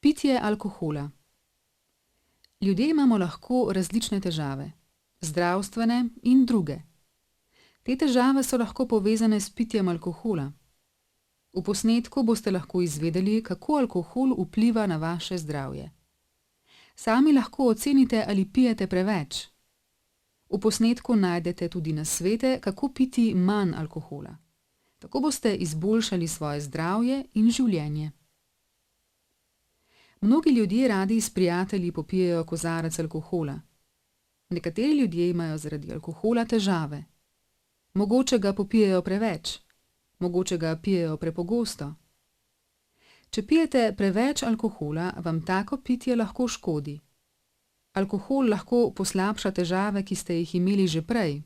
Pitje alkohola. Ljudje imamo lahko različne težave, zdravstvene in druge. Te težave so lahko povezane s pitjem alkohola. V posnetku boste lahko izvedeli, kako alkohol vpliva na vaše zdravje. Sami lahko ocenite, ali pijete preveč. V posnetku najdete tudi nasvete, kako piti manj alkohola. Tako boste izboljšali svoje zdravje in življenje. Mnogi ljudje radi s prijatelji popijejo kozarec alkohola. Nekateri ljudje imajo zaradi alkohola težave. Mogoče ga popijejo preveč, mogoče ga pijejo prepogosto. Če pijete preveč alkohola, vam tako pitje lahko škodi. Alkohol lahko poslabša težave, ki ste jih imeli že prej,